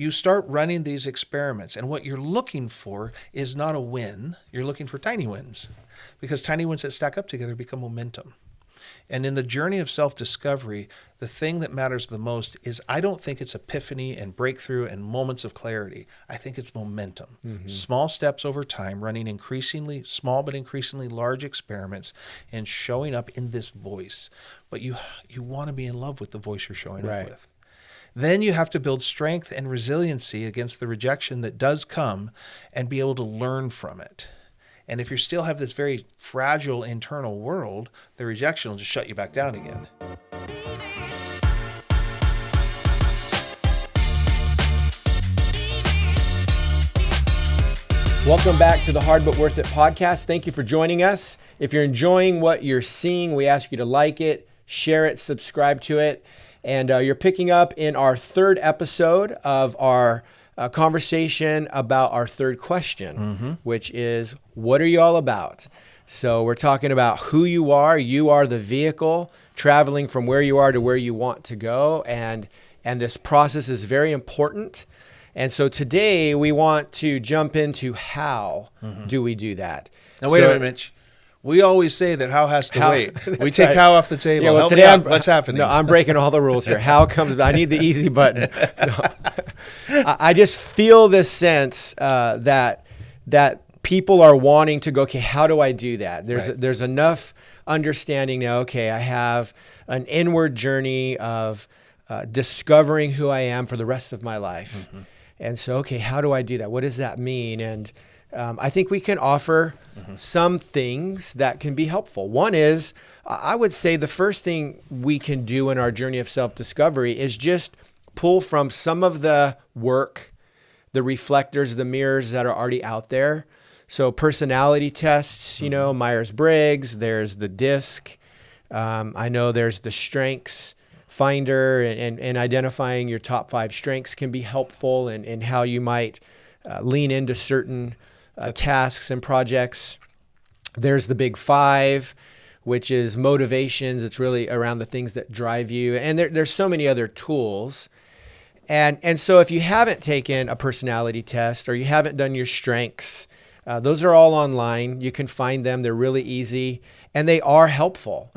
you start running these experiments. And what you're looking for is not a win. You're looking for tiny wins, because tiny wins that stack up together become momentum. And in the journey of self-discovery, the thing that matters the most is, I don't think it's epiphany and breakthrough and moments of clarity. I think it's momentum. Small steps over time, running increasingly small but increasingly large experiments, and showing up in this voice. But you want to be in love with the voice you're showing up with. Then you have to build strength and resiliency against the rejection that does come, and be able to learn from it. And if you still have this very fragile internal world, the rejection will just shut you back down again. Welcome back to the Hard But Worth It podcast. Thank you for joining us. If you're enjoying what you're seeing, we ask you to like it, share it, subscribe to it. And you're picking up in our third episode of our conversation about our third question, which is, what are you all about? So we're talking about who you are. You are the vehicle traveling from where you are to where you want to go. And this process is very important. And so today we want to jump into how do we do that. Now, wait a minute, Mitch. We always say that how has to wait. We take right. how off the table. Yeah, well, Help today me out. What's happening? No, I'm breaking all the rules here. How comes? I need the easy button. No. I just feel this sense that people are wanting to go, okay, how do I do that? There's enough understanding now. Okay, I have an inward journey of discovering who I am for the rest of my life. And so, okay, how do I do that? What does that mean? And I think we can offer some things that can be helpful. One is, I would say the first thing we can do in our journey of self-discovery is just pull from some of the work, the reflectors, the mirrors that are already out there. So personality tests, Myers-Briggs, there's the DISC. I know there's the Strengths Finder, and identifying your top 5 strengths can be helpful in how you might lean into certain tasks and projects. There's the Big 5, which is motivations. It's really around the things that drive you. And there's so many other tools. And so if you haven't taken a personality test, or you haven't done your strengths, those are all online. You can find them. They're really easy, and they are helpful.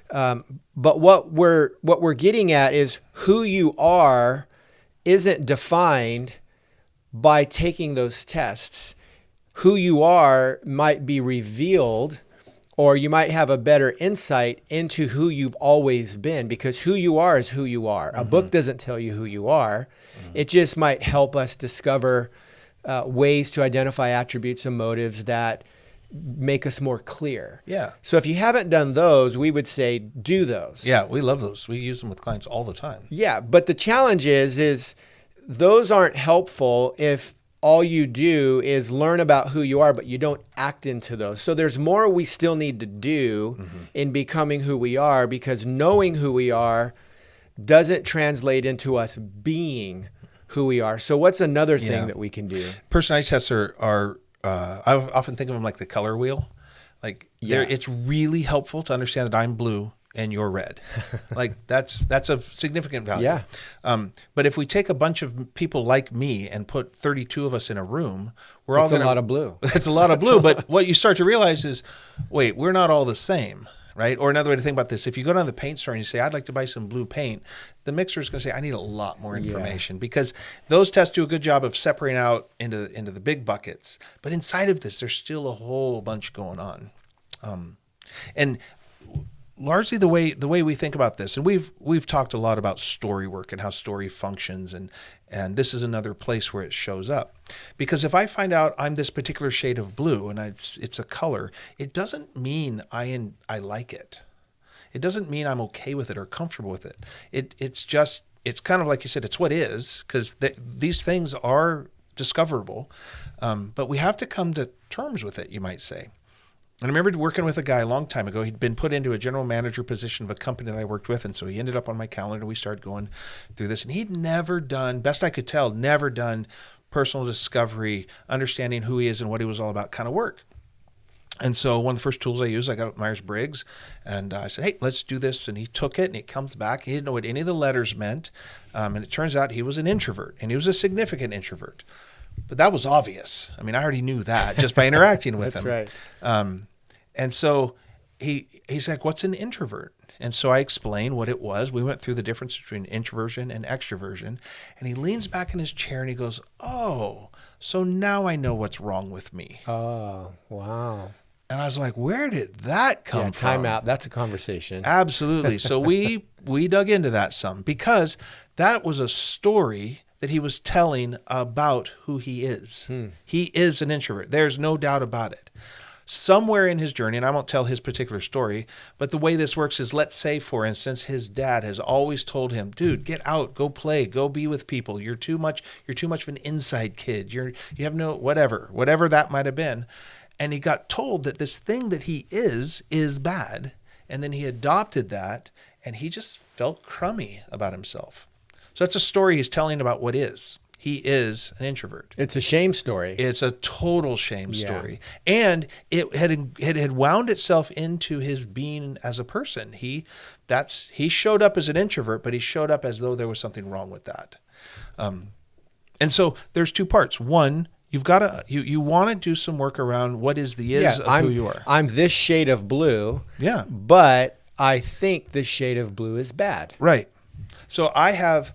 But what we're getting at is, who you are isn't defined by taking those tests. Who you are might be revealed, or you might have a better insight into who you've always been, because who you are is who you are. A book doesn't tell you who you are. It just might help us discover ways to identify attributes and motives that make us more clear. Yeah. So if you haven't done those, we would say do those. Yeah, we love those. We use them with clients all the time. Yeah, but the challenge is those aren't helpful if all you do is learn about who you are, but you don't act into those. So there's more we still need to do in becoming who we are, because knowing who we are doesn't translate into us being who we are. So what's another thing that we can do? Personality tests are I often think of them like the color wheel. Like, it's really helpful to understand that I'm blue and you're red. Like, that's a significant value. Yeah. But if we take a bunch of people like me and put 32 of us in a room, That's a lot of blue. That's a lot of blue. But what you start to realize is, wait, we're not all the same, right? Or another way to think about this, if you go down to the paint store and you say, I'd like to buy some blue paint, the mixer is going to say, I need a lot more information, because those tests do a good job of separating out into the big buckets. But inside of this, there's still a whole bunch going on. And largely the way we think about this, and we've talked a lot about story work and how story functions, and this is another place where it shows up. Because if I find out I'm this particular shade of blue and it's a color, it doesn't mean I like it. It doesn't mean I'm okay with it or comfortable with it. It's kind of like you said, it's what is, because these things are discoverable, but we have to come to terms with it, you might say. And I remember working with a guy a long time ago. He'd been put into a general manager position of a company that I worked with. And so he ended up on my calendar. We started going through this. And he'd never done, best I could tell, never done personal discovery, understanding who he is and what he was all about kind of work. And so one of the first tools I used, I got Myers-Briggs, and I said, hey, let's do this. And he took it, and he comes back. He didn't know what any of the letters meant. And it turns out he was an introvert, and he was a significant introvert. But that was obvious. I mean, I already knew that just by interacting with him. That's right. And so he's like, what's an introvert? And so I explained what it was. We went through the difference between introversion and extroversion. And he leans back in his chair and he goes, oh, so now I know what's wrong with me. Oh, wow. And I was like, where did that come from? Time out. That's a conversation. Absolutely. So we dug into that some, because that was a story that he was telling about who he is. He is an introvert. There's no doubt about it. Somewhere in his journey, and I won't tell his particular story, but the way this works is, let's say, for instance, his dad has always told him, dude, get out, go play, go be with people. You're too much of an inside kid. You have no, whatever that might have been. And he got told that this thing that he is bad. And then he adopted that, and he just felt crummy about himself. So that's a story he's telling about what is. He is an introvert. It's a shame story. It's a total shame story. And it had wound itself into his being as a person. He showed up as an introvert, but he showed up as though there was something wrong with that. And so there's two parts. One, you've got to you want to do some work around what is the is of who you are. I'm this shade of blue. Yeah. But I think this shade of blue is bad. Right. So I have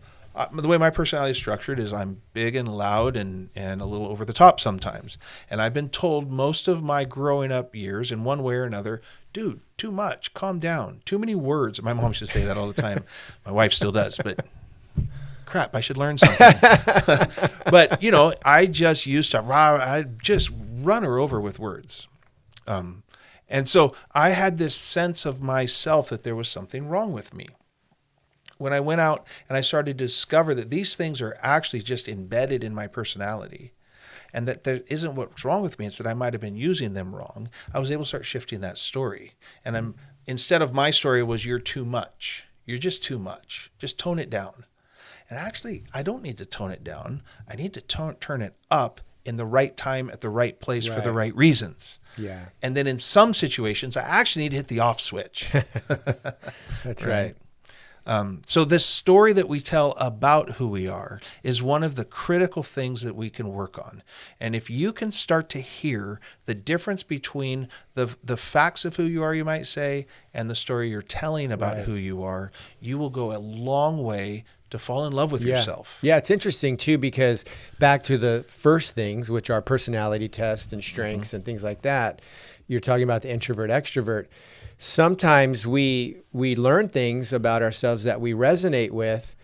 the way my personality is structured is I'm big and loud and a little over the top sometimes. And I've been told most of my growing up years in one way or another, dude, too much, calm down, too many words. My mom used to say that all the time. My wife still does, but crap, I should learn something. But, I just used to, I just run her over with words. And so I had this sense of myself that there was something wrong with me. When I went out and I started to discover that these things are actually just embedded in my personality and that there isn't what's wrong with me, it's that I might have been using them wrong, I was able to start shifting that story. And instead of my story was, you're too much. You're just too much. Just tone it down. And actually, I don't need to tone it down. I need to turn it up in the right time at the right place for the right reasons. Yeah. And then in some situations, I actually need to hit the off switch. That's right. So this story that we tell about who we are is one of the critical things that we can work on. And if you can start to hear the difference between the facts of who you are, you might say, and the story you're telling about who you are, you will go a long way to fall in love with yourself. Yeah, it's interesting too, because back to the first things, which are personality tests and strengths and things like that, you're talking about the introvert, extrovert. Sometimes we learn things about ourselves that we resonate with,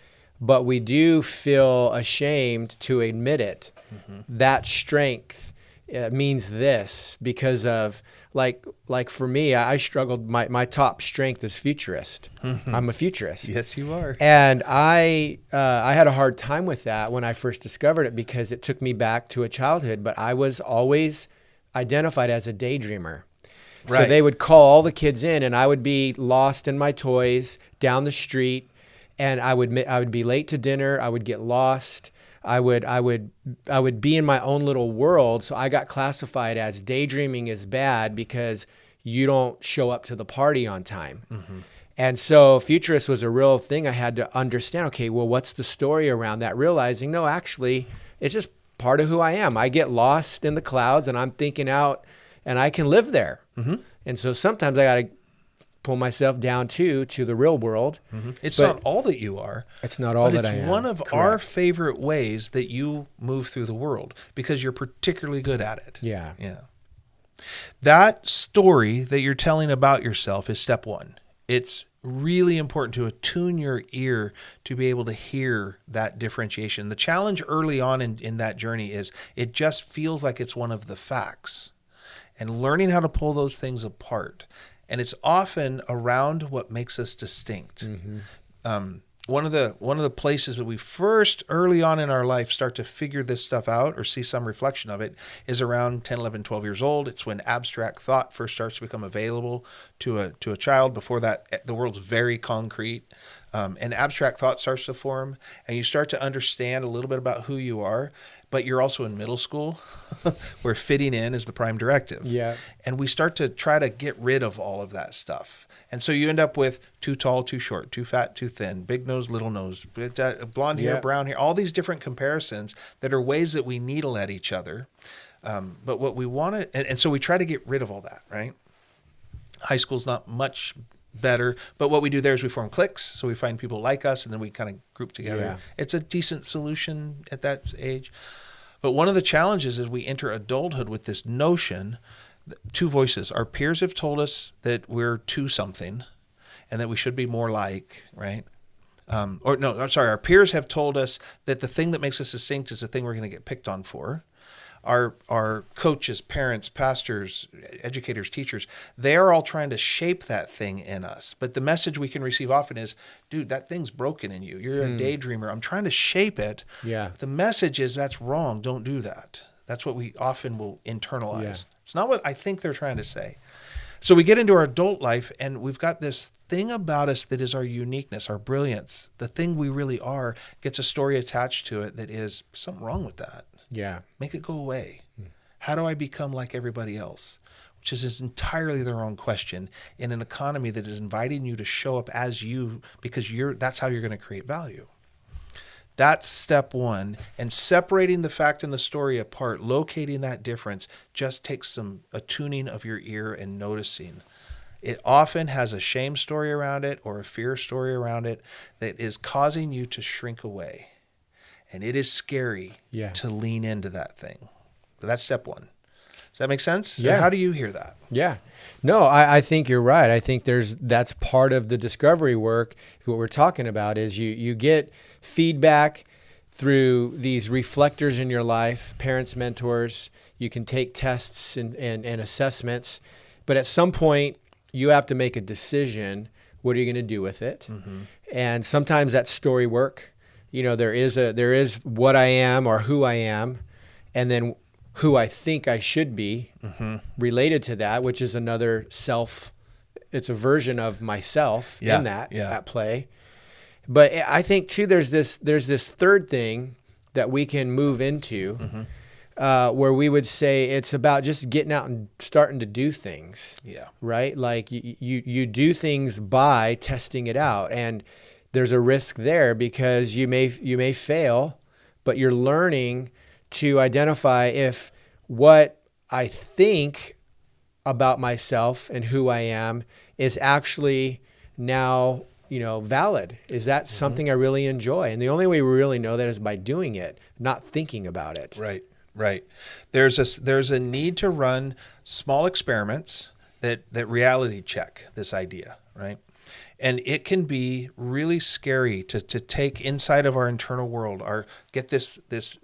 but we do feel ashamed to admit it. That strength means this because of, like for me, I struggled. My top strength is futurist. I'm a futurist. Yes, you are. And I had a hard time with that when I first discovered it, because it took me back to a childhood, but I was always identified as a daydreamer. Right. So they would call all the kids in, and I would be lost in my toys down the street, and I would be late to dinner. I would get lost. I would be in my own little world. So I got classified as daydreaming is bad because you don't show up to the party on time. And so futurist was a real thing. I had to understand, okay, well, what's the story around that? Realizing, no, actually, it's just part of who I am. I get lost in the clouds, and I'm thinking out, and I can live there. And so sometimes I got to pull myself down to the real world. It's not all that you are. It's not all that I am. It's one of our favorite ways that you move through the world because you're particularly good at it. Yeah. That story that you're telling about yourself is step one. It's really important to attune your ear to be able to hear that differentiation. The challenge early on in that journey is it just feels like it's one of the facts. And learning how to pull those things apart. And it's often around what makes us distinct. One of the places that we first early on in our life start to figure this stuff out or see some reflection of it is around 10, 11, 12 years old. It's when abstract thought first starts to become available to a child. Before that, the world's very concrete. and abstract thought starts to form, and you start to understand a little bit about who you are, but you're also in middle school where fitting in is the prime directive. Yeah. And we start to try to get rid of all of that stuff. And so you end up with too tall, too short, too fat, too thin, big nose, little nose, blonde hair, brown hair, all these different comparisons that are ways that we needle at each other. But what we want to, and so we try to get rid of all that, right? High school's not much better, but what we do there is we form cliques. So we find people like us, and then we kind of group together. Yeah. It's a decent solution at that age. But one of the challenges is we enter adulthood with this notion, two voices. Our peers have told us that we're too something and that we should be more like, right? Our peers have told us that the thing that makes us distinct is the thing we're going to get picked on for. Our coaches, parents, pastors, educators, teachers, they are all trying to shape that thing in us. But the message we can receive often is, dude, that thing's broken in you. You're a daydreamer. I'm trying to shape it. Yeah. The message is that's wrong. Don't do that. That's what we often will internalize. Yeah. It's not what I think they're trying to say. So we get into our adult life, and we've got this thing about us that is our uniqueness, our brilliance. The thing we really are gets a story attached to it that is something wrong with that. Yeah. Make it go away. How do I become like everybody else? Which is entirely the wrong question in an economy that is inviting you to show up as you, because that's how you're going to create value. That's step one. And separating the fact and the story apart, locating that difference, just takes some attuning of your ear and noticing. It often has a shame story around it or a fear story around it that is causing you to shrink away. And it is scary to lean into that thing. So that's step one. Does that make sense? Yeah. How do you hear that? Yeah. No, I think you're right. I think that's part of the discovery work. What we're talking about is you get feedback through these reflectors in your life, parents, mentors. You can take tests and assessments. But at some point, you have to make a decision. What are you going to do with it? Mm-hmm. And sometimes that's story work. You know, there is what I am or who I am, and then who I think I should be related to that, which is another self. It's a version of myself in that at play. But I think too, there's this third thing that we can move into where we would say it's about just getting out and starting to do things. Yeah. Right. Like you do things by testing it out, and there's a risk there because you may fail, but you're learning to identify if what I think about myself and who I am is actually now, valid. Is that something I really enjoy? And the only way we really know that is by doing it, not thinking about it. Right. There's a need to run small experiments that reality check this idea, right? And it can be really scary to take inside of our internal world, get this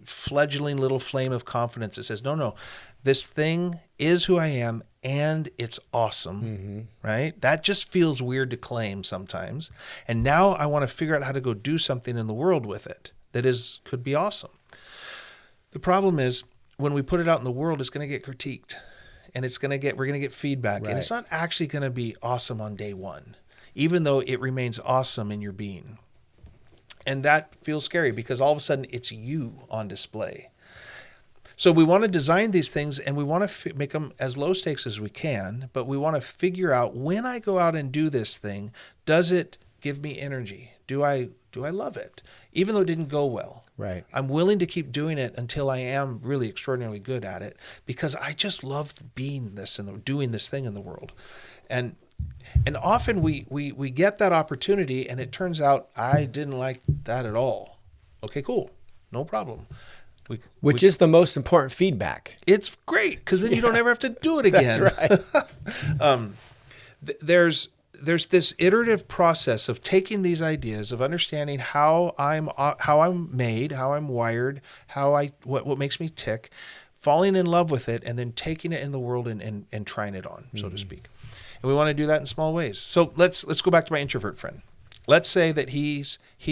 fledgling little flame of confidence that says, no, this thing is who I am and it's awesome, right? That just feels weird to claim sometimes. And now I want to figure out how to go do something in the world with it that could be awesome. The problem is when we put it out in the world, it's going to get critiqued, and we're going to get feedback, and it's not actually going to be awesome on day one, even though it remains awesome in your being. And that feels scary because all of a sudden it's you on display. So we want to design these things, and we want to make them as low stakes as we can, but we want to figure out, when I go out and do this thing, does it give me energy? Do I love it? Even though it didn't go well. Right. I'm willing to keep doing it until I am really extraordinarily good at it, because I just love being this and doing this thing in the world. And often we get that opportunity, and it turns out I didn't like that at all. Okay, cool. No problem. Which is the most important feedback. It's great, because then you don't ever have to do it again. That's right. There's this iterative process of taking these ideas, of understanding how I'm made, how I'm wired, what makes me tick, falling in love with it, and then taking it in the world and trying it on, so to speak. And we want to do that in small ways. So let's go back to my introvert friend. Let's say that he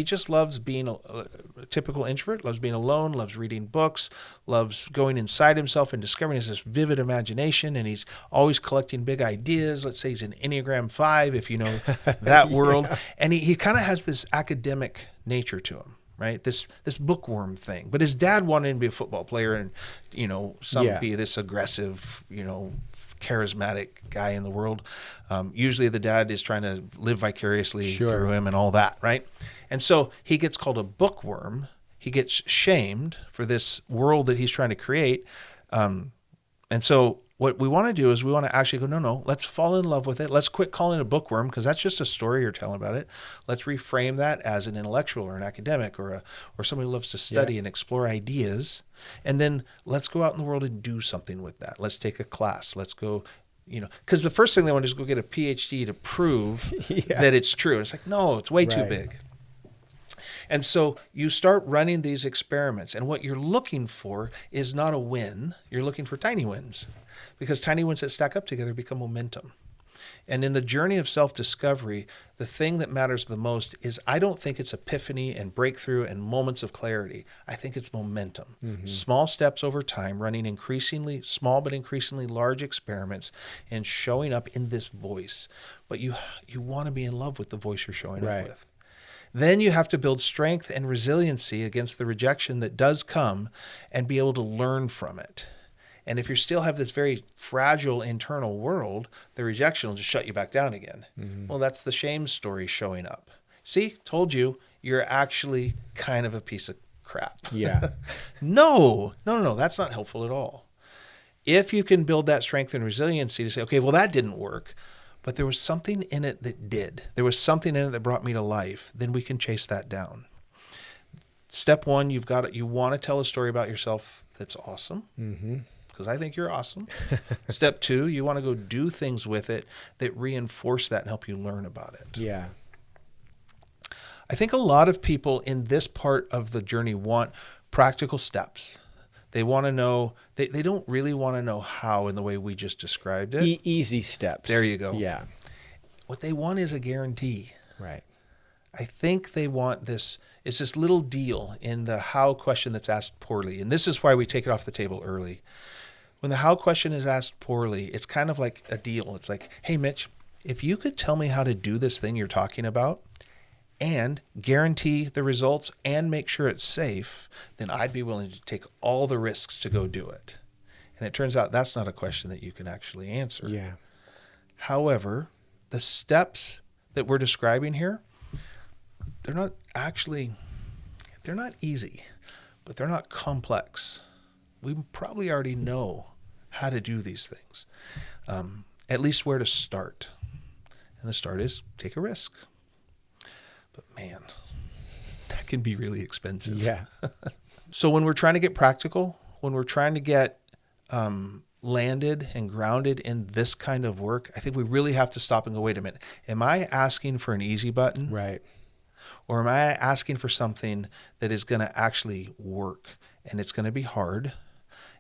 just loves being a typical introvert, loves being alone, loves reading books, loves going inside himself and discovering his this vivid imagination, and he's always collecting big ideas. Let's say he's an Enneagram 5, if you know that world. And he kind of has this academic nature to him, right? This bookworm thing. But his dad wanted him to be a football player and, be this aggressive, charismatic guy in the world. Usually the dad is trying to live vicariously through him and all that, right? And so he gets called a bookworm. He gets shamed for this world that he's trying to create. And so what we want to do is we want to actually go, no, let's fall in love with it. Let's quit calling it a bookworm, because that's just a story you're telling about it. Let's reframe that as an intellectual or an academic or somebody who loves to study and explore ideas. And then let's go out in the world and do something with that. Let's take a class. Let's go, because the first thing they want to do is go get a PhD to prove that it's true. It's like, no, it's way too big. And so you start running these experiments, and what you're looking for is not a win. You're looking for tiny wins, because tiny wins that stack up together become momentum. And in the journey of self-discovery, the thing that matters the most is, I don't think it's epiphany and breakthrough and moments of clarity. I think it's momentum. Mm-hmm. Small steps over time, running increasingly small but increasingly large experiments, and showing up in this voice. But you want to be in love with the voice you're showing up with. Then you have to build strength and resiliency against the rejection that does come, and be able to learn from it. And if you still have this very fragile internal world, the rejection will just shut you back down again. Mm-hmm. Well, that's the shame story showing up. See, told you, you're actually kind of a piece of crap. Yeah. No, that's not helpful at all. If you can build that strength and resiliency to say, okay, well, that didn't work, but there was something in it that did. There was something in it that brought me to life. Then we can chase that down. Step one, you want to tell a story about yourself that's awesome. Mm-hmm. Because I think you're awesome. Step two, you want to go do things with it that reinforce that and help you learn about it. Yeah. I think a lot of people in this part of the journey want practical steps. They want to know, they don't really want to know how in the way we just described it. Easy steps. There you go. Yeah. What they want is a guarantee. Right. I think they want this, it's this little deal in the how question that's asked poorly. And this is why we take it off the table early. When the how question is asked poorly, it's kind of like a deal. It's like, hey, Mitch, if you could tell me how to do this thing you're talking about and guarantee the results and make sure it's safe, then I'd be willing to take all the risks to go do it. And it turns out that's not a question that you can actually answer. Yeah. However, the steps that we're describing here, they're not easy, but they're not complex. We probably already know how to do these things, at least where to start. And the start is take a risk. But man, that can be really expensive. Yeah. So when we're trying to get practical, when we're trying to get landed and grounded in this kind of work, I think we really have to stop and go, wait a minute, am I asking for an easy button? Right. Or am I asking for something that is going to actually work? And it's going to be hard.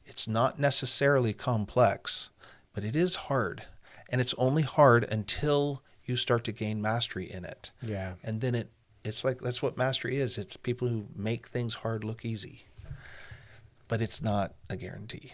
It's not necessarily complex, but it is hard. And it's only hard until you start to gain mastery in it. Yeah. And then it's like, that's what mastery is. It's people who make things hard look easy. But it's not a guarantee.